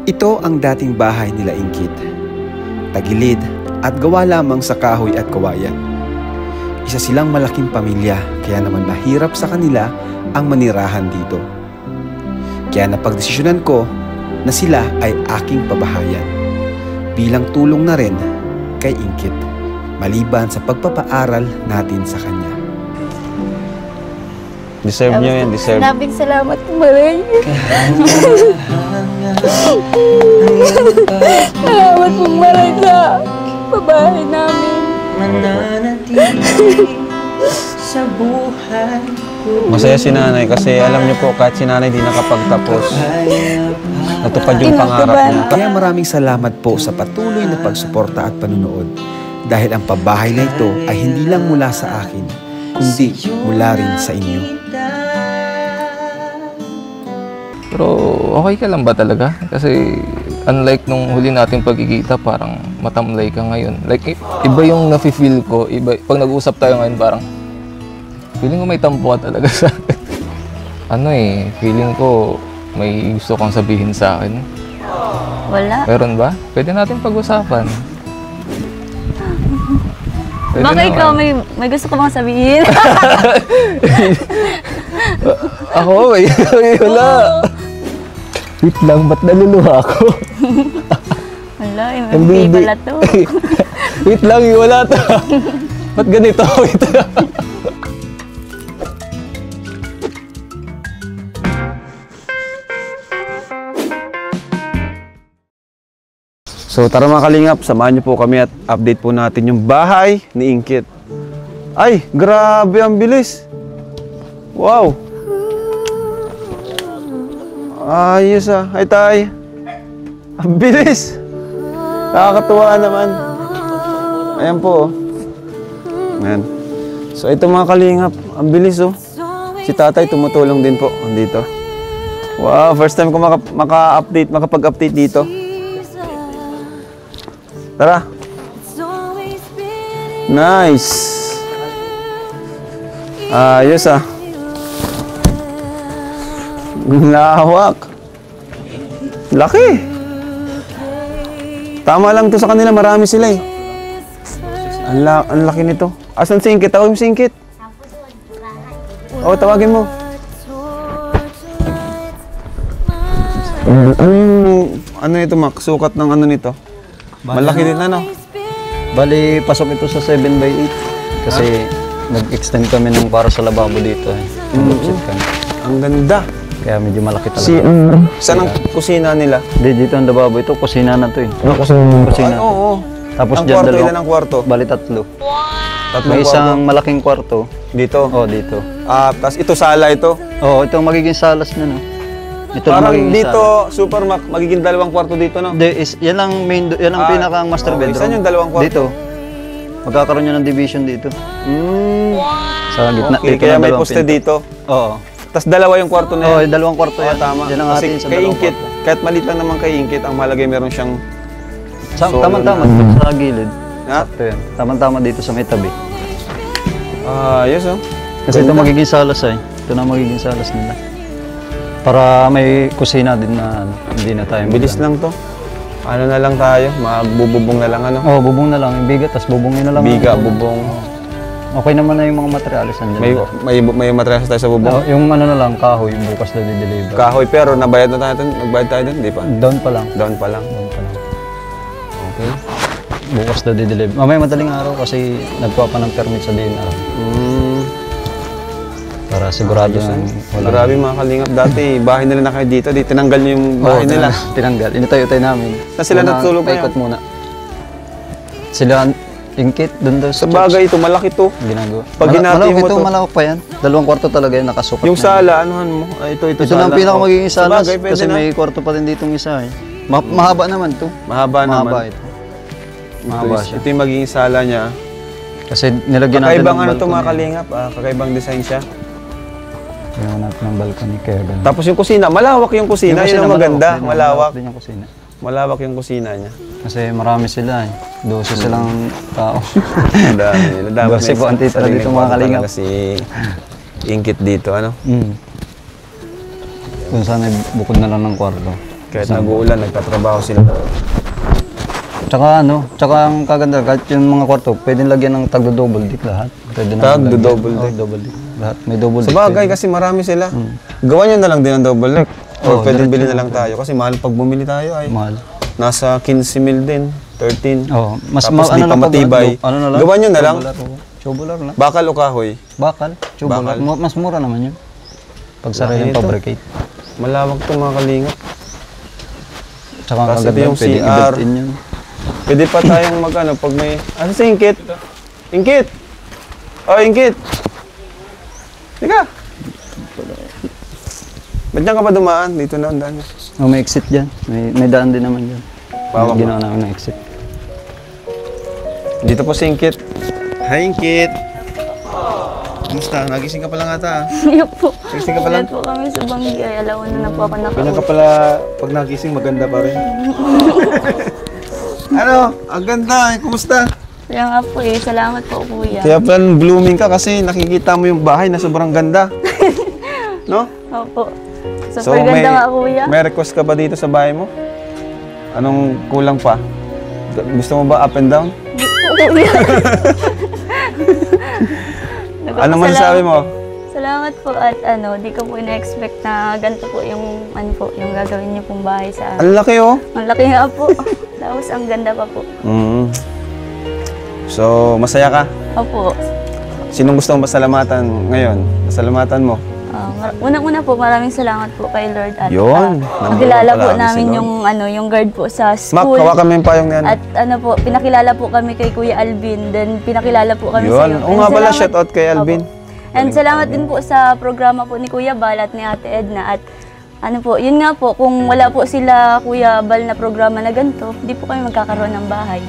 Ito ang dating bahay nila Ingkit. Tagilid at gawa lamang sa kahoy at kawayan. Isa silang malaking pamilya, kaya naman mahirap sa kanila ang manirahan dito. Kaya napagdesisyonan ko na sila ay aking pabahayan bilang tulong na rin kay Ingkit maliban sa pagpapaaral natin sa kanya. Deserve nyo yan, deserve. Maraming salamat po, Maray. Salamat po, Maray, sa pabahay namin. Mananatili sa buhay ko. Masaya si nanay kasi alam niyo po kahit si nanay di nakapagtapos, natupad yung pangarap niya. Kaya maraming salamat po sa patuloy na pagsuporta at panunood dahil ang pabahay na ito ay hindi lang mula sa akin, kundi mula rin sa inyo. Pero okay ka lang ba talaga? Kasi unlike nung huli nating pagkikita, parang matamlay ka ngayon. Like, iba yung nafe-feel ko. Iba, pag nag-uusap tayo ngayon, parang feeling ko may tampo ka talaga sa akin. Feeling ko may gusto kang sabihin sa akin. Wala. Meron ba? Pwede natin pag-usapan. Pwede Baka naman. ikaw may gusto ko bang sabihin? Ako, wala. Wait lang, ba't naluluha ako? Wala, hindi pala to. Wait lang, wala to. Ba't ganito? Wait lang. So tara mga kalingap, samahan niyo po kami at update po natin yung bahay ni Ingkit. Ay, grabe ang bilis. Wow. Ayos ah. Ay tay. Ang bilis. Nakakatuwa naman. Ayan po. Ayan. So ito mga kalingap, ang bilis oh. Si tatay tumutulong din po. Andito. Wow, first time ko makapag-update dito. Tara. Nice. Ayos ah. Lawak. Laki. Tama lang to sa kanila, marami sila eh. Ang laki nito. Asan si Ingkit? Tawagin mo si Ingkit. Oo, tawagin mo. Ano ito, Mac? Sukat ng ano nito? Malaki din ano? Bali, pasok ito sa 7x8 kasi nag-extend kami ng para sa lababo dito eh. Ang ganda. Kaya medyo malaki talaga. Saan ang kusina nila? Dito ang lababo ito, kusina na to eh. Kusina. Oo. Tapos Ang dyan kwarto, dalawa. ilan ang kwarto? Bali, tatlo. Tatlong May isang kwarto. malaking kwarto. Dito? Oh, dito. Tapos ito sala ito. Oh, ito ang magiging salas na no. Ito ang Parang magiging dito, salas. Super Mac, magiging dalawang kwarto dito, no? Yan ang main, yan ang pinakang master okay. bedroom. Saan yung dalawang kwarto? Dito. Magkakaroon yan ng division dito. Sa gitna. Okay, dito kaya ng may dalawang poste pinto. dito. Oo. Tapos dalawa yung kwarto na Oo, yan. dalawang kwarto yan. Tama. Yan ang Kasi atin sa kay dalawang Ingkit, kwarto. kahit maliit lang naman kay Ingkit, ang malagay meron siyang solo Tama-tama na. sa gilid. Ha? Sakto yan. Tama-tama dito sa may tabi. Yes, oh. Kasi ito magiging salas eh. Ito na magiging salas nila. Para may kusina din na hindi na tayo Bilis lang to. Ano na lang tayo, magbububong na lang ano. Oo, bubong na lang. Yung bigat, tapos bubongin na lang. Biga, bubong. Okay naman na yung mga materialis nandiyan. May materials tayo sa bubong. Yung ano na lang, kahoy, bukas na di-deliver. Kahoy, pero nabayad na tayo, nagbayad tayo doon, di pa? Down pa lang. Down pa lang. Down pa lang. Okay. Bukas na di-deliver. Mamaya madaling araw kasi nagpapa ng permit sa DNR. Para sigurado na wala. Grabe mga kalingap. Dati, bahay nila na kayo dito. Di tinanggal niyo yung bahay nila. Tinanggal. Initayo-tayo namin. Na sila natulog ngayon? Paikot muna. Sila Ingkit, doon daw Sa bagay ito, malaki to. ginagawa. Pag hinati mo ito, to. malawak pa yan. Dalawang kwarto talaga yan, nakasukat. Yung na. sala, anuhan mo? Ito Ito sala. na ang pinaka magiging Sa salas bagay, pwede kasi na. may kwarto pa rin ditong isa eh. Mahaba naman to. Mahaba naman. Mahaba ito. Mahaba siya. Ito yung magiging sala niya. Kasi nilagyan natin Kakaibang ng ano to balcony. mga kalingap. Kakaibang design siya. Kailangan natin ng balcony kaya ganun. Tapos yung kusina, malawak yung kusina. Yun ang maganda. Malawak. din yung kusina. Malawak yung kusina niya. Kasi marami sila eh. 12 silang tao. Ang dami. Dapat Kasi po, antita dito mga kalingap. Kasi Ingkit dito, ano? Kung saan ay bukod na lang ng kwarto. Kahit nag-uulan, nagtatrabaho sila. Tsaka ang kaganda, kahit yung mga kwarto, pwedeng lagyan ng tagdo-double deck lahat. Pwede na Tagdo-double deck? double deck. Lahat, may double Sa deck. bagay, kasi marami sila. Gawa nyo na lang din ang double deck. Or pwedeng bili na lang tayo. Kasi mahal pag bumili tayo ay Mahal. nasa 15 mil din, 13. Oo. Tapos di pa matibay. Gawa nyo na lang. Tubular lang. Bakal o kahoy? Bakal. Tubular. Mas mura naman yun. Pag sariling Laki nito. fabricate. Malawak to mga kalingap. Tsaka ang Tapos ito kaganda, yung pwede CR. i-built-in yun. Pwede pa tayong mag-ano, pag may... Ano si Ingkit? Ingkit! Oh, Ingkit! Teka! Ba't dyan ka pa dumaan? Dito na ang daan. Oh, may exit dyan. May daan din naman dyan. Bawak Ginawa namin ng exit. Dito po si Ingkit. Hi, Ingkit! Kumusta? Nagising ka pa lang ata. Hindi po. Nagising ka pa lang? Ulit po kami sa Banggay. Alawan na po ako Ganyan ka nakauwi. pala, pag nagising, maganda pa rin. Ano? Ang ganda. Kumusta? Kaya nga po salamat po kuya. Kaya pala blooming ka kasi nakikita mo yung bahay na sobrang ganda. No? Opo. Super ganda nga kuya. may request ka ba dito sa bahay mo? Anong kulang pa? Gusto mo ba up and down? Hindi po kuya. Anong masasabi mo? Salamat po at di ko po ina-expect na ganito po yung yung gagawin niyo pong bahay sa akin. Ang laki oh. Ang laki nga po. Tapos ang ganda pa po. So, masaya ka? Opo. Sinong gusto mong pasalamatan ngayon? Pasalamatan mo? Unang-una po, maraming salamat po kay Lord at Yun. nakilala po Number one pala namin si yung yung guard po sa Mac, school. hawakan mo yung payong na yan. At pinakilala po kami kay Kuya Alvin, then pinakilala po kami sa Yun. iyo. Oo nga pala, shout out kay Alvin. And salamat din po sa programa po ni Kuya Bal at ni Ate Edna. At yun nga po, kung wala po sila Kuya Bal na programa na ganito, hindi po kami magkakaroon ng bahay.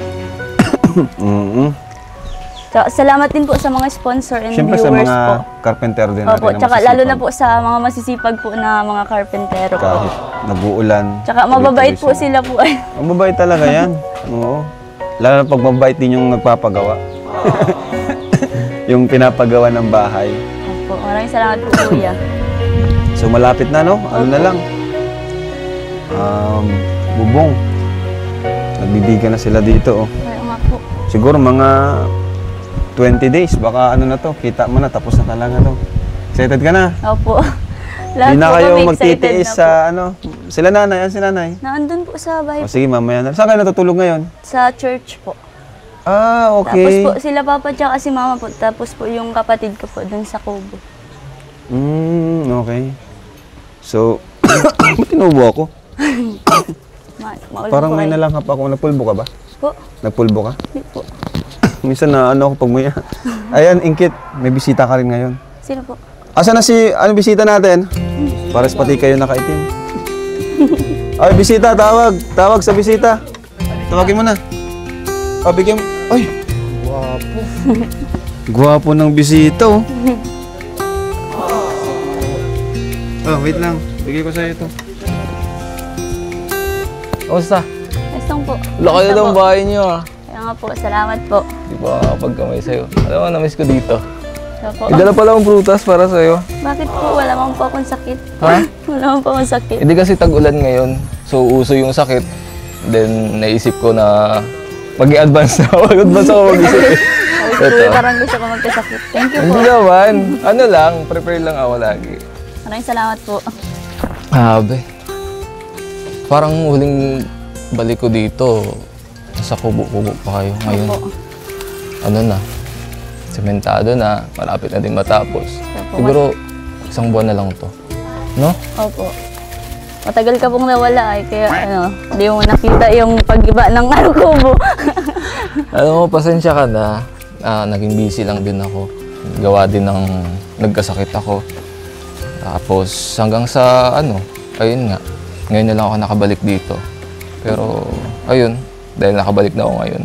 So, salamat din po sa mga sponsor and Siyempre sa viewers mga po. carpenter din Opo, natin. tsaka lalo na po sa mga masisipag po na mga karpentero po. Kahit nag-uulan. Tsaka mababait po sila po. Mababait talaga yan. Oo. Lalo na pag mababait din yung nagpapagawa. Yung pinapagawa ng bahay. Opo, maraming salamat po Kuya. So malapit na no? Ano na lang? Bubong. Nagbibigan na sila dito oh. Kaya nga po. Siguro mga 20 days. Baka ano na to, kita mo na, tapos na talaga to. Excited ka na? Opo. Hindi na po kayo kami magtitiis excited na sa ano? Sila nanay, yan si nanay. Naandun po sa bahay O sige, mamaya na. Saan kayo natutulog ngayon? sa church po. Ah, Tapos okay. po sila papa tsaka si mama po. Tapos po yung kapatid ko po dun sa Kubo. Okay. So, ba't tinubo ako? Maulan Parang po may kayo. nalanghap ako. Nagpulbo ka ba? Po. Nagpulbo ka? Hindi po. Minsan na ano ako pag may... Ayan, Ingkit, may bisita ka rin ngayon. Sino po? Asa na ano bisita natin? Pares pati kayo nakaitim. Ay, bisita, tawag. Tawag sa bisita. Tawagin mo na. O, bigyan mo. Ay, guwapo. Guwapo ng bisita, oh. Oh, wait lang. Bigay ko sa'yo ito. Kamusta? Estong po. Laki na Basta daw ang po. bahay niyo ah. Kaya nga po, salamat po. Di ba pagkamay sa'yo? Alam mo, na-miss ko dito. So po. Idala pala akong prutas para sa'yo. Bakit po? Wala man po akong sakit. Ha? Wala man po akong sakit. Hindi kasi tag-ulan ngayon. So, uso yung sakit. Then, naisip ko na mag-i-advance na. Mag-advance ako mag-isip. Kuya, parang gusto ko magkasakit. Thank you po. Hindi naman. Ano lang, prepare lang ako lagi. Maraming salamat po. Abe. Parang huling balik ko dito, sa kubo-kubo pa kayo ngayon. Opo. Ano na, sementado na, malapit na din matapos. Opo. Siguro, isang buwan na lang to. No? Opo. Matagal ka pong nawala kaya hindi mo nakita yung pag-iba ng kubo. Alam mo, pasensya ka na. Naging busy lang din ako. Gawa din ng nagkasakit ako. Tapos hanggang sa ayun nga. Ngayon na lang ako nakabalik dito. Pero ayun, dahil nakabalik na ako ngayon.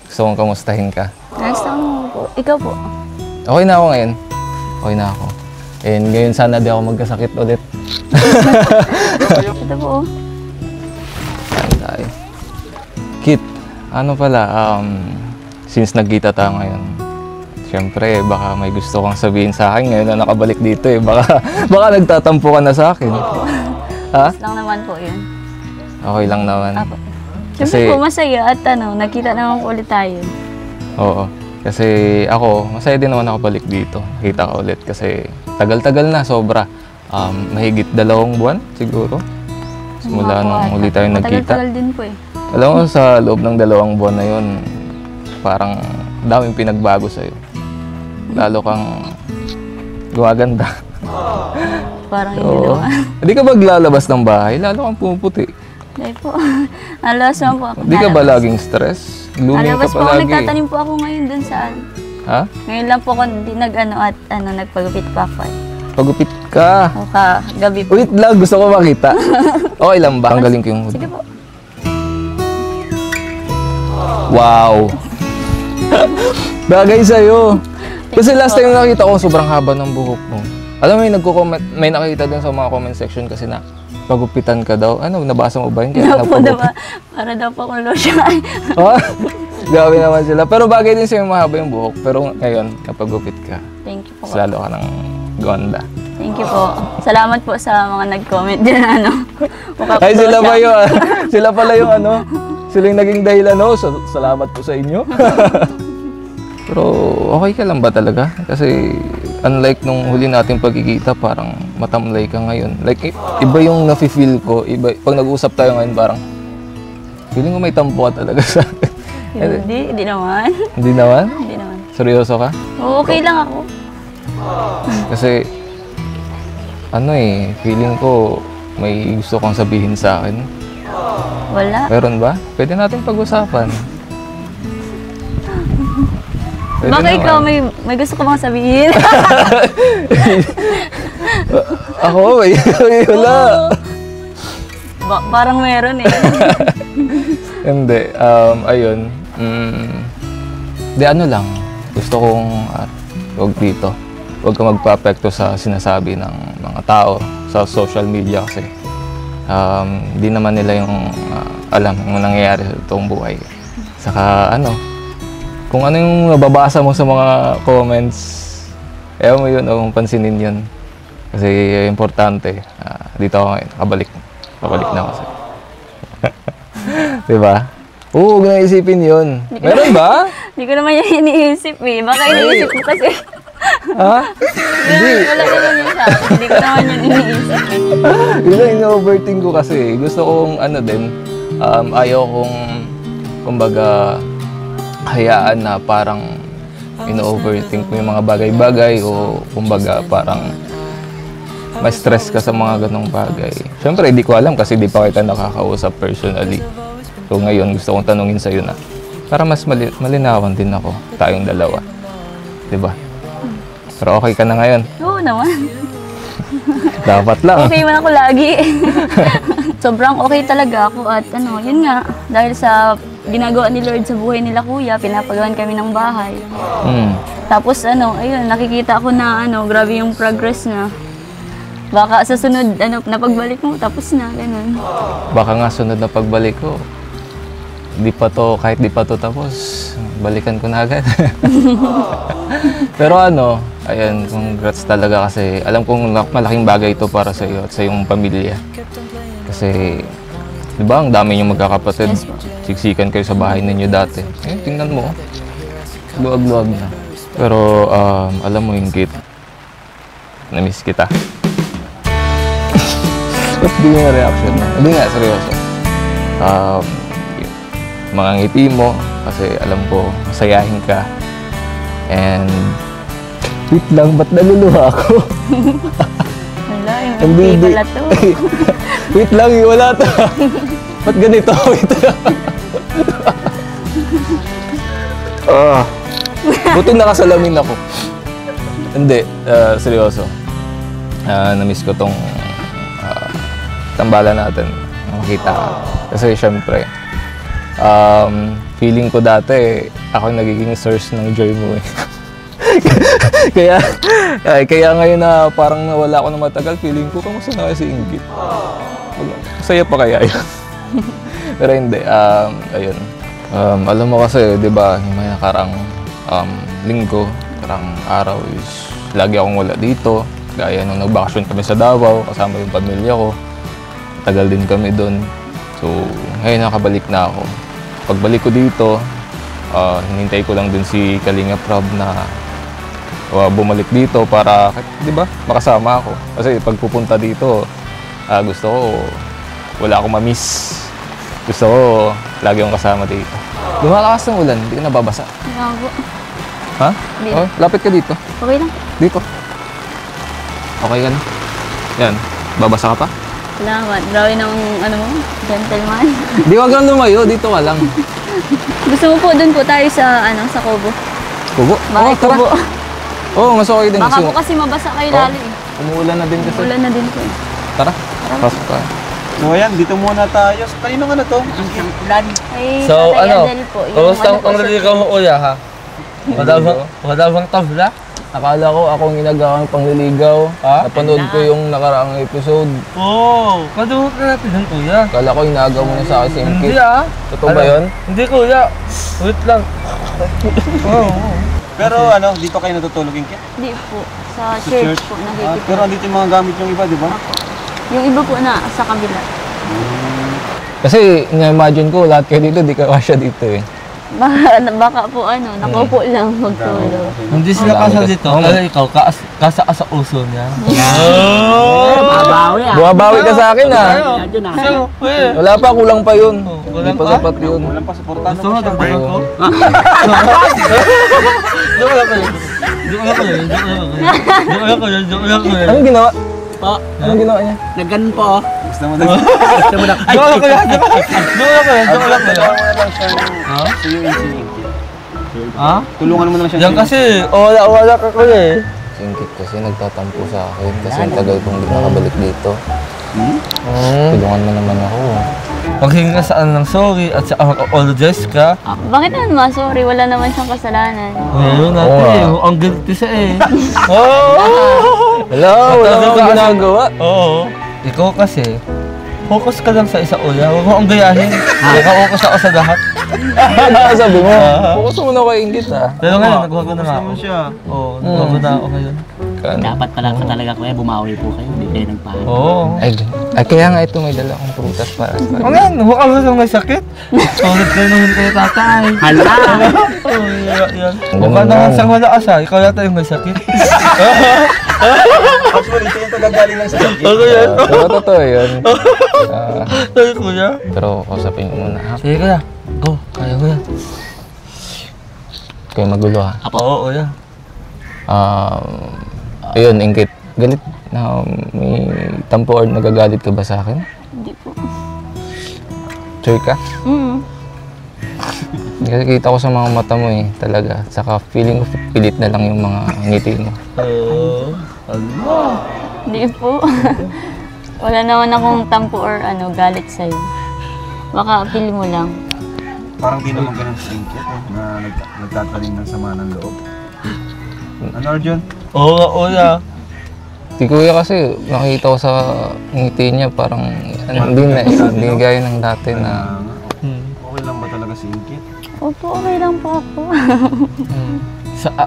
Gusto kong kamustahin ka. Next time po. Ikaw po. Okay na ako ngayon. Okay na ako. And ngayon sana di ako magkasakit ulit. Ito po. Ay. Kit, ano pala, since nagkita tayo ngayon, Siyempre, baka may gusto kang sabihin sa akin ngayon na nakabalik dito eh. Baka nagtatampo ka na sa akin. Ha? Lang naman po yun. Okay lang naman. Apo. Siyempre po masaya at nakita naman po ulit tayo. Oo. Kasi ako, masaya din naman ako balik dito. Nakita ka ulit kasi tagal-tagal na, sobra. Mahigit 2 buwan siguro. Simula nung huli tayo nagkita. Tagal-tagal din po eh. Alam mo, sa loob ng 2 buwan na yun, parang daming pinagbago sa'yo. Lalo kang gumaganda. Parang hindi Oo. naman. Hindi ka maglalabas ng bahay, lalo kang pumuputi. Hindi po. Nalas naman po ako. Hindi ka ba laging stress? Blooming ka Nalabas po ako, palagi. nagtatanim po ako ngayon dun saan. Ha? Ngayon lang po ako nagpagupit pa ako. Pagupit ka. O gabi po. Wait lang, gusto ko makita. Okay lang ba? Tanggalin ko yung hood. Sige po. Wow! Bagay sa'yo. Kasi last time nakita ko, sobrang haba ng buhok mo. Alam mo, may nakita din sa mga comment section kasi na pagupitan ka daw. Ano, nabasa mo ba yun? Kaya Po, diba? Para daw po akong lotion. Ha? Grabe naman sila. Pero bagay din sa'yo mahaba yung buhok. Pero ngayon, napagupit ka. Thank you po. Mas lalo ka ng ganda. Thank you po. Salamat po sa mga nag-comment din. Ay, sila pa yun. Sila pala yung sila yung naging dahilan. Salamat po sa inyo. Pero okay ka lang ba talaga? Kasi unlike nung huli nating pagkikita, parang matamlay ka ngayon. Like, iba yung nafe-feel ko. Pag nag-uusap tayo ngayon, parang feeling ko may tampo ka talaga sa akin. Hindi naman. Hindi naman? Hindi naman. Seryoso ka? Oo, okay lang ako. Kasi, feeling ko may gusto kang sabihin sa akin. Wala. Meron ba? Pwede natin pag-usapan. Pwede Baka naman. ikaw may gusto ko bang sabihin? Ako, wala. Parang meron eh. Hindi. Ayun. Di lang. Gusto kong, huwag dito. Huwag ka magpa-apekto sa sinasabi ng mga tao sa social media kasi di naman nila yung alam yung nangyayari sa toong buhay. Saka kung ano yung nababasa mo sa mga comments, ayaw mo yun, o pansinin yun. Kasi importante, dito ako ngayon, pabalik na ako sa'yo. Diba? Oo, huwag na isipin yun. Meron ba? Hindi ko naman yan iniisip eh. Baka iniisip mo kasi. Ha? Hindi. Wala naman yun sa akin. Hindi ko naman yun iniisip eh. Yun ang ino-overthink ko kasi. Gusto kong ayaw kong, kumbaga, hayaan na parang ino-overthink mo yung mga bagay-bagay o kumbaga parang ma-stress ka sa mga ganong bagay. Siyempre, hindi ko alam kasi di pa kita nakakausap personally. So ngayon, gusto kong tanungin sa'yo na para mas malinawan din ako, tayong dalawa. Diba? Pero okay ka na ngayon? Oo naman. Dapat lang. Okay man ako lagi. Sobrang okay talaga ako at yun nga, dahil sa ginagawa ni Lord sa buhay nila kuya, pinapagawan kami ng bahay. Tapos ayun, nakikita ko na grabe yung progress na. Baka sa sunod, na pagbalik mo, tapos na, ganun. Baka nga sunod na pagbalik ko, kahit di pa to tapos, balikan ko na agad. Pero ayun, congrats talaga kasi alam kong malaking bagay ito para sa iyo at sa iyong pamilya. Kasi, di ba, ang dami niyong magkakapatid. Yes, po. Siksikan kayo sa bahay ninyo dati. Tingnan mo, luwag-luwag na. Pero, alam mo, Ingrid, na-miss kita. Ba't di yung reaction mo? Hindi nga, seryoso. Mga ngiti mo, kasi alam ko, masayahin ka. And, wait lang, ba't naluluha ako? Wala, yung Hindi. hindi pala to. Wait lang, wala to. Ba't ganito? Wait lang. Buti nakasalamin ako. Hindi, seryoso. Na-miss ko tong tambalan natin. Makita ka. Kasi syempre, feeling ko dati, ako yung nagiging source ng joy mo eh. kaya ngayon na parang nawala ako ng matagal, feeling ko, kamusta na kasi si Ingrid? Masaya pa kaya yun? Pero hindi, ayun. Alam mo kasi, di ba, yung may nakarang linggo, Parang araw is lagi akong wala dito. Gaya nung nagbakasyon kami sa Davao, kasama yung pamilya ko. Tagal din kami doon. So, ngayon nakabalik na ako. Pagbalik ko dito, hinintay ko lang din si Kalinga Prab na bumalik dito para, di ba, makasama ako. Kasi pag pupunta dito, gusto ko, wala akong ma-miss. Gusto ko, lagi akong kasama dito. Lumalakas ng ulan, hindi ka nababasa. Gago. Ha? Hindi. Oh, lapit ka dito. Okay lang. Dito. Okay ka na? Yan. Babasa ka pa? Salamat. Grabe ng ano mo, gentleman. Di wag lang lumayo, dito ka lang. Gusto mo po doon po tayo sa sa Kubo. Kubo? Bakit tara. Kubo? Oo, mas okay din. Baka po kasi mabasa kayo lalo eh. Umuulan na din kasi. Ulan na din po eh. Tara, pasok ka. So ayan, dito muna tayo. So, kanino nga na to? Ay, So, Tatay ano? Adel po. Kamusta ano ang po, pangliligaw mo, kuya, ha? Wala bang tabla? Akala ko akong ginagawang pangliligaw. Napanood ko yung nakaraang episode. Oo, kaduhot na natin yun, kuya. Akala ko inagaw mo na sa akin si Hindi, Imkit. ah. Totoo ba yun? Hindi, kuya. Wait lang. Oo. Pero ano, dito kayo natutulog yung kit? Hindi po. Sa church po nakikita. Pero andito yung mga gamit yung iba, di ba? Yung iba po na sa kabila. Kasi na-imagine ko lahat kayo dito, di ka kasya dito eh. Baka po nakaupo lang magtulog. Hindi sila kasal dito. Kaya ikaw, kasa ka sa uso niya. Bumabawi ka sa akin ah. Wala pa, kulang pa yun. Hindi Kulang pa pa? sapat yun. Walang pa, supportan Gusto mo, dagdagan ko? Anong ginawa? Anong ginawa niya? Nagganon po. Gusto mo na. Tulungan mo na lang siya. Yan kasi, wala ka ko eh. Si Imkit kasi nagtatampo sa akin kasi ang tagal kong di nakabalik dito. Tulungan mo naman ako. Maghingi ka saan ng sorry at sa apologize ka. Bakit naman sorry? Wala naman siyang kasalanan. Ngayon natin, ang guilty siya eh. Wala akong ginagawa. Oo. Ikaw kasi, focus ka lang sa isa uya. Huwag mo ang gayahin. Focus ako sa lahat. Ano sabi mo? Focus mo na kay Imkit ah. Pero ngayon, nagwago na nga ako. siya. Oo, nagwago na ako ngayon. Dapat pala talaga kuya, bumawi po kayo. Hindi kayo nagpahal. Oo. Ay, kaya nga ito may dala akong prutas para sa Ano yan? Huwag ka ba may sakit? Sulit kayo nung kayo tatay. Hala! Oo, yan. Huwag ka naman siyang wala asa. Ikaw yata yung may sakit. Actually, ito yung tagagaling lang sa sakit. Ano yan? Pero totoo yun. Sabi kuya. Pero kausapin ko muna ha. Sige kuya. Go. Kaya kuya. Kayo magulo ha. Oo, kuya. Ayun, Imkit. Galit na may tampo or nagagalit ka ba sa akin? Hindi po. Sure ka? Kasi kita ko sa mga mata mo eh, talaga. Saka feeling ko pilit na lang yung mga ngiti mo. Oo. Hindi po. Wala naman akong tampo or galit sa'yo. Baka feel mo lang. Parang di naman ganun sa Imkit na nagtatanim ng sama ng loob. Ano, Arjun? Oo, kuya. Si Kuya kasi nakita ko sa ngiti niya parang hindi gaya ng dati na Okay lang ba talaga si Imkit? Opo, okay lang po ako.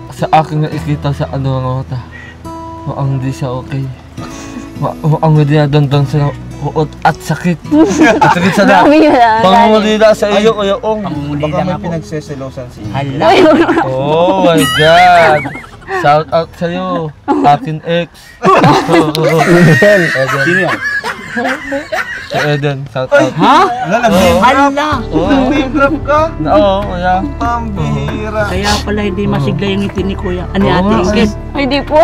Sa akin nakikita sa ano nga mukhang hindi siya okay. Mukhang hindi na dandan sa uot at sakit. At sakit sa lahat. Dami yun ah. Pangungulila sa iyo, Kuya Ong. Baka may pinagseselosan si Imkit. Hala! Oh my God! Shout out sa'yo, akin ex. Sino yan? Si Eden, shout out. Ha? Hala! Oo, Name-drop ka? oo, kuya. Pambihira. Kaya pala hindi masigla yung ngiti ni kuya. Ani Oo ate nga, Ingrid. Ay, hindi po.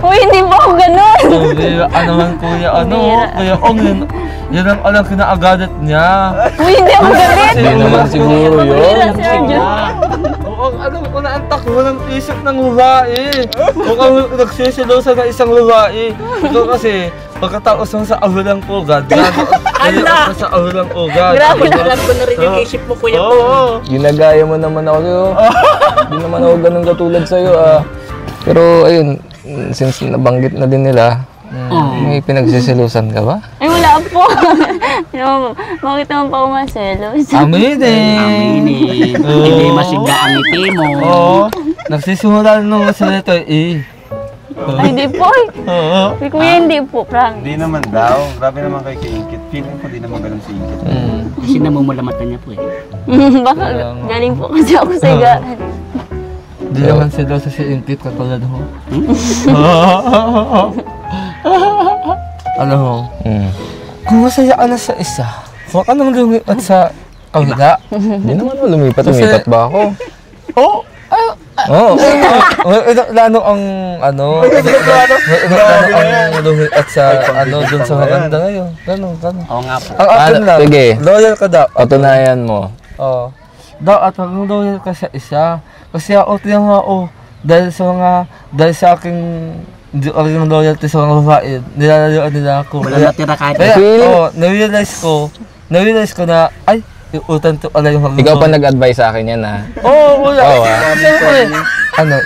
Uy, hindi po ako ganun. Oh, ano man kuya, Kuya Ong, yun ang alam kinaagalit niya. Uy, hindi ako galit. hindi naman siguro Pabira, yun. si Arjun. Oo, alam ko na ang takbo ng isip ng babae. Mukhang nagsisilosa na isang babae. Ikaw kasi, pagkatapos mo sa ahulang ugad, Ala! sa ahulang ugad. Grabe na. Alam ko na rin yung isip mo kuya. Oo. Ginagaya mo naman ako. Hindi naman ako ganun katulad sa'yo ah. Pero ayun, since nabanggit na din nila, may pinagsisilusan ka ba? Ay, wala po. Bakit naman pa ako maselos? Aminin. Aminin. Hindi masigla ang ngiti mo. Oo. Nagsisimula nung sa letter E. Ay, hindi po eh. Oo. Si Kuya, hindi po, prank. Hindi naman daw. Grabe naman kay Ingkit. Feeling ko di naman ganun si Ingkit. Kasi namumulamatan niya po eh. Baka galing po kasi ako sa higaan. Hindi naman sila sa si Ingkit katulad mo. Alam mo, kung masaya ka na sa isa, huwag ka nang lumipat sa kabila. Hindi naman mo lumipat ba ako? Oo. Oo. Lalo ang ano, lalo ang lumipat sa ano, dun sa maganda ngayon. Ganun. Oo nga po. Ang akin lang, Sige. loyal ka daw. Patunayan mo. Oo. Dapat maging loyal ka sa isa. Kasi ako tinang ako, dahil sa aking hindi ko rin loyalty sa mga babae, nilalayuan nila ako. Wala natira kahit Kaya, na-realize ko na, ay, utang to pala yung mga Ikaw pa nag-advise sa akin yan, ha? Oo, wala. Oo, Siyempre,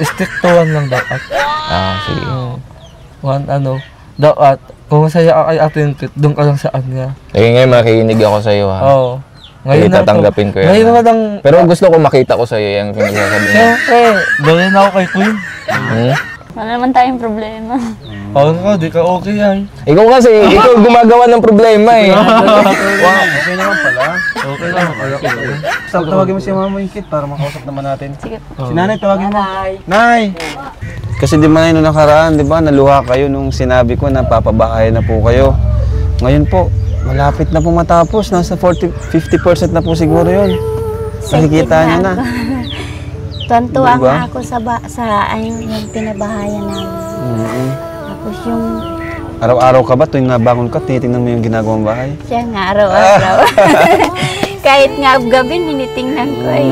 stick to one lang dapat. Sige. One, dapat, kung masaya ka kay Ate Ingkit, doon ka lang sa kanya. Sige ngayon, makikinig ako sa'yo, ha? Oo. Sige, tatanggapin ko yan. Ngayon ha? naman ang, Pero gusto ko makita ko sa'yo yung pinagsasabi mo. siyempre, gawin ako kay Queen. Wala naman tayong problema. Oo nga, di ka okay yan. Ikaw kasi, ikaw gumagawa ng problema eh. Okay naman pala. Okay lang, okay. Tawagin mo si Mama Ingkit para makausap naman natin. Sige. Si Nanay, tawagin mo. Nay! Kasi di ba nung nakaraan, di ba, naluha kayo nung sinabi ko na papabahay na po kayo. Ngayon po, malapit na po matapos. Nasa 50% na po siguro yun. Nakikita niyo na. Tuwan-tuwa Diba? nga ako sa yung pinabahayan namin. Tapos yung Araw-araw ka ba tuwing nabangon ka, tinitingnan mo yung ginagawang bahay? siya nga araw-araw. Kahit nga gabi, minitingnan ko ay.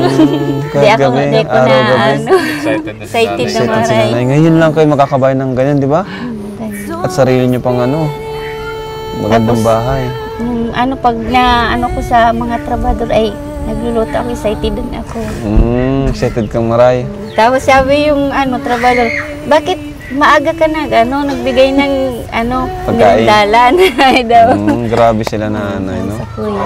Di ako gabi, di ko na araw-gabi. excited na Excited si maray. Nanay. Ngayon lang kayo makakabahay ng ganyan, di ba? At sarili niyo pang magandang bahay. Yung pag na ko sa mga trabador ay nagluluto ako, excited din ako. Excited kang maray. Tapos sabi yung trabador, bakit maaga ka nagbigay ng Pagkain. dalan? Ay daw. Grabe sila nanay, no? Sa kuya.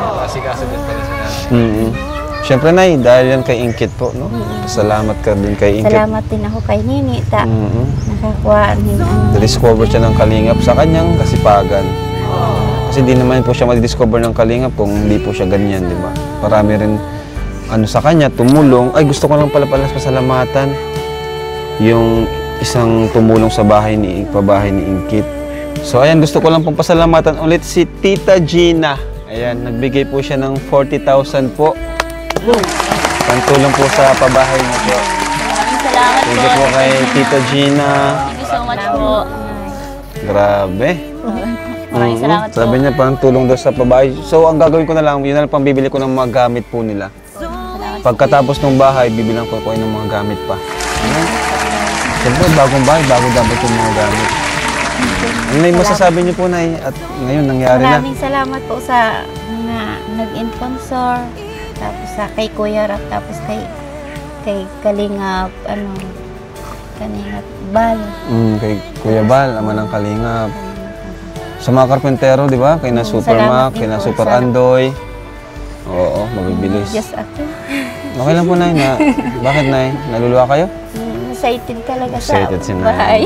Siyempre, Nay, dahil yan kay Ingkit po, no? Salamat ka din kay Ingkit. Salamat din ako kay Nini. Nakakuha Na-discover siya ng kalingap sa kanyang kasipagan. Kasi di naman po siya ma-discover ng kalingap kung hindi po siya ganyan, di ba? Marami rin sa kanya, tumulong. Ay, gusto ko lang pala pasalamatan yung isang tumulong sa pabahay ni Ingkit. So, ayan, gusto ko lang pong pasalamatan ulit si Tita Gina. Ayan, nagbigay po siya ng 40,000 po. Pantulong po sa pabahay niya po. Maraming salamat Thank po. you po kay Tita Gina. Thank you so much po. Grabe. Maraming salamat po. Sabi niya, parang tulong daw sa pabahay. So, ang gagawin ko na lang, yun na lang pang bibili ko ng mga gamit po nila. Pagkatapos ng bahay, bibilang ko ng mga gamit pa. Ayan. Siyempre, bagong bahay, bago dapat yung mga gamit. Ano na yung masasabi niyo po, Nay? At ngayon, nangyari na. Maraming salamat po sa mga nag-sponsor, tapos sa kay Kuya Rap, tapos kay Kalingap, Kalingap Bal. Kay Kuya Bal, ama ng Kalingap. Sa mga karpentero, di ba? Kay na Super Salamat Mac, din kay na po Super sa- Andoy. Oo, mabibilis. Yes, ako. Okay lang po, Nay. Bakit, Nay? Naluluwa kayo? Excited talaga Excited si sa Nanay. bahay.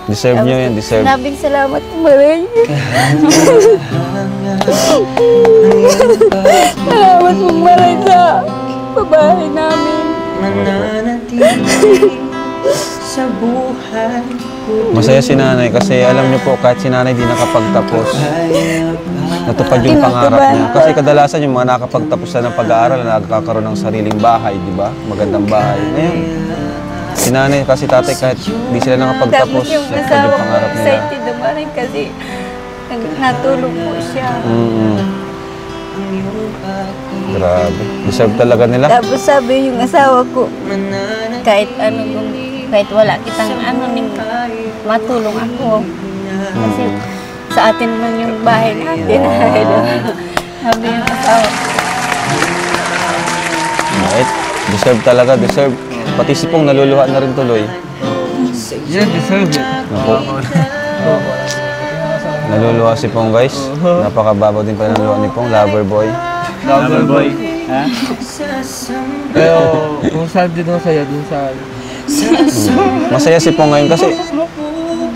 Deserve niyo yan, deserve. Maraming salamat po, Maray. Salamat po, Maray, sa babae namin. Masaya si Nanay kasi alam niyo po, kahit si Nanay di nakapagtapos, natupad yung pangarap niya. Kasi kadalasan yung mga nakapagtapos na ng pag-aaral, nagkakaroon ng sariling bahay, di ba? Magandang bahay. Ngayon, si Nanay kasi tatay kahit di sila nakapagtapos, Tapos yung natupad asawa yung ko, pangarap nila. excited naman kasi natulog po siya. Grabe. Deserve talaga nila. Tapos sabi yung asawa ko, kahit kahit wala kitang matulong ako. Kasi sa atin naman yung bahay natin. Sabi yung asawa ko. Right? Deserve talaga, deserve. Pati si Pong naluluha na rin tuloy. Yeah, deserve it. Naku. Naluluha si Pong, guys. Napakababaw din pala ng luha ni Pong. Lover boy. Lover boy. Ha? Pero kung saan din masaya dun sa... Masaya si Pong ngayon kasi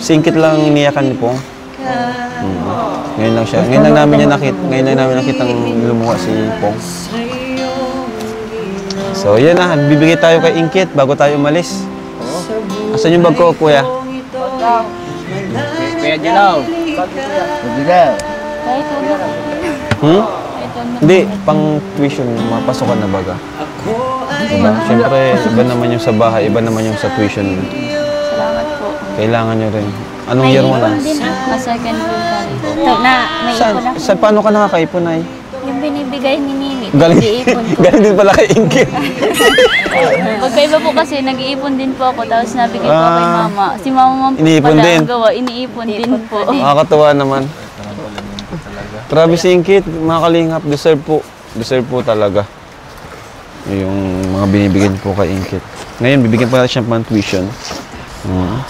singkit lang iniyakan ni Pong. Ngayon lang siya. Ngayon lang namin nakita lumuha si Pong. So, yan na. Bibigay tayo kay Ingkit bago tayo umalis. Asan yung bag ko, kuya? Kuya Jelaw. Mabigal. Kahit huwag na. Hmm? Kahit huwag na. Hindi, pang tuition, mapasukan na baga. Diba? Siyempre, iba naman yung sa bahay, iba naman yung sa tuition. Salamat po. Kailangan nyo rin. Anong year mo na? Second year college. Ito na, may ipon ako. Paano ka nakakaipon, ay? Yung binibigay ni Nini, Galing, ipon ko. galing din pala kay Ingkit. Magkaiba po kasi, nag-iipon din po ako, tapos nabigay po kay mama. Si mama po Iniipon pala din. ang gawa, iniipon din po. Nakakatuwa naman. Grabe si Ingkit, mga kalingap, deserve po talaga. Yung mga binibigyan po kay Ingkit. Ngayon, bibigyan pa natin siya pang tuition.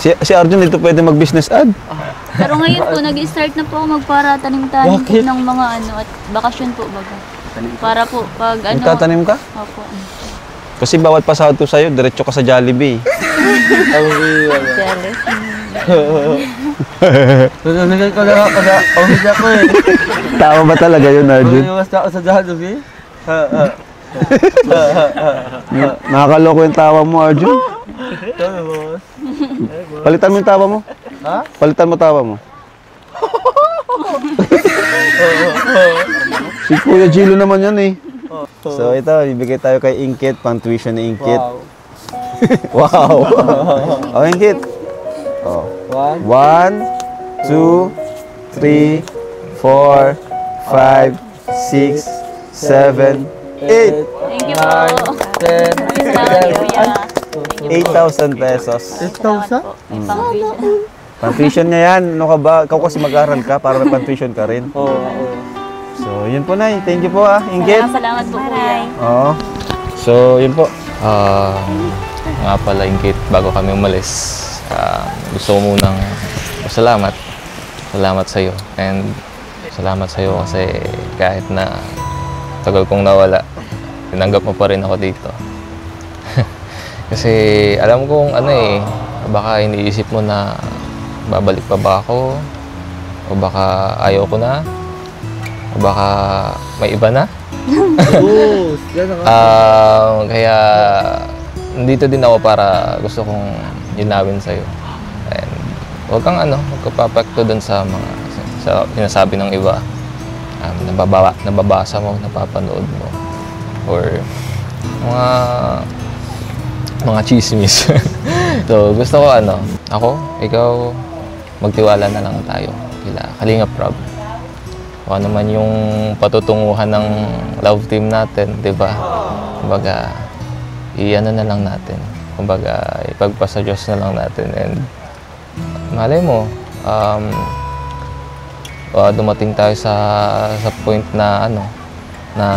Si Arjun dito pwede mag-business ad. Pero ngayon po, nag-start na po ako magpara tanim-tanim po ng mga at bakasyon po baga. Para po, pag Nagtatanim ka? Opo. Kasi bawat pasahod ko sa'yo, diretso ka sa Jollibee. Jealous. Nagay ko lang ako na pamilya ko eh. Tama ba talaga yun, Arjun? Umiwas na ako sa Jollibee. Nakakaloko yung tawa mo, Arjun. Sabi boss. Palitan mo yung tawa mo. Ha? Palitan mo tawa mo. Si Kuya Gilo naman yan eh. So ito, bibigay tayo kay Ingkit, pang tuition ni Ingkit. Wow. Wow! Oh, Ingkit. Oh. 1, 2, 3, 4, 5, 6, 7, 8. Thank you po. 10, Salamat, kuya. 8,000 pesos. 8,000? Pang-tuition. Pang-tuition niya yan. Ano ka ba? Ikaw kasi mag-aral ka para may pang-tuition ka rin. Oo. So, yun po, Nay. Thank you po, Ingkit. Salamat po, kuya. Oo. So, yun po. Nga pala, Ingkit, bago kami umalis, gusto ko munang salamat. Salamat sa iyo. And salamat sa iyo kasi kahit na tagal kong nawala, tinanggap mo pa rin ako dito. Kasi alam kong baka iniisip mo na babalik pa ba ako, o baka ayaw ko na, o baka may iba na. Kaya nandito din ako para gusto kong linawin sa'yo. And huwag kang magkapapekto dun sa mga sinasabi ng iba. Nababasa mo, napapanood mo. Or mga chismis. So gusto ko ikaw, magtiwala na lang tayo kila Kalingap Rob. Kung ano man yung patutunguhan ng love team natin, di ba? Kumbaga, na lang natin. Kumbaga, ipagpasa Diyos na lang natin. And malay mo, dumating tayo sa point na na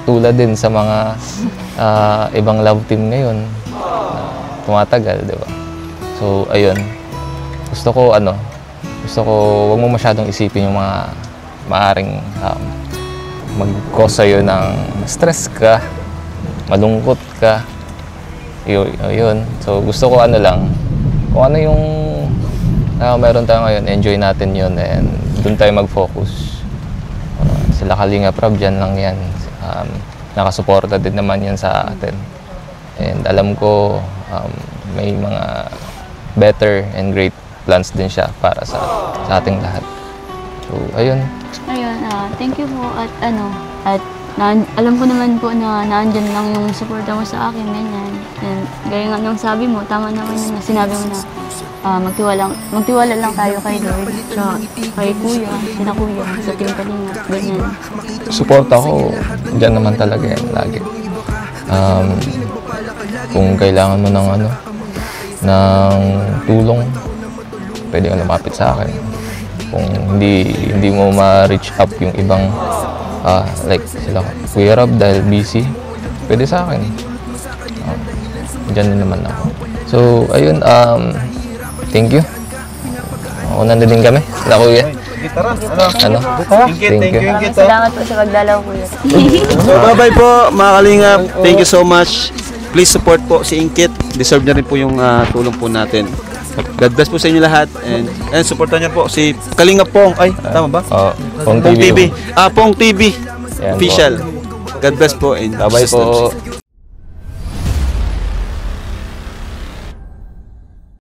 tulad din sa mga ibang love team ngayon na tumatagal, di ba? So, ayun. Gusto ko wag mo masyadong isipin yung mga maaring mag-cause sa'yo ng stress ka, malungkot ka. Yun. So, gusto ko lang, kung ano yung meron tayo ngayon, enjoy natin yun and doon tayo mag-focus. Sila Kalingap Rob, dyan lang yan. Nakasuporta din naman yan sa atin. And alam ko, may mga better and great plans din siya para sa ating lahat. So, ayun. Thank you po at alam ko naman po na naandyan lang yung suporta mo sa akin, ganyan. And gaya nga nung sabi mo, tama naman yun na sinabi mo na magtiwala lang tayo kay Lord, kay Kuya, sina Kuya, sa Team Kalingap, ganyan. Suporta ko, dyan naman talaga yan, lagi. Kung kailangan mo ng tulong, pwede kang lumapit sa akin. Kung hindi mo ma-reach up yung ibang like sila Kuya Rob dahil busy, pwede sa akin. Diyan naman ako. So ayun, thank you. Una na din kami. Sila Kuya. Tara, Ano? Thank you po. Thank you. Maraming salamat po sa pagdalaw, kuya. So, bye-bye po, mga kalingap. Thank you so much. Please support po si Ingkit. Deserve niya rin po yung tulong po natin. God bless po sa inyo lahat. And supportan niyo po si Kalingap Pong. Ay, tama ba? Pong Pong TV. TV. Pong TV. Yan po. Official. God bless po. And Bye-bye Jesus loves you. po.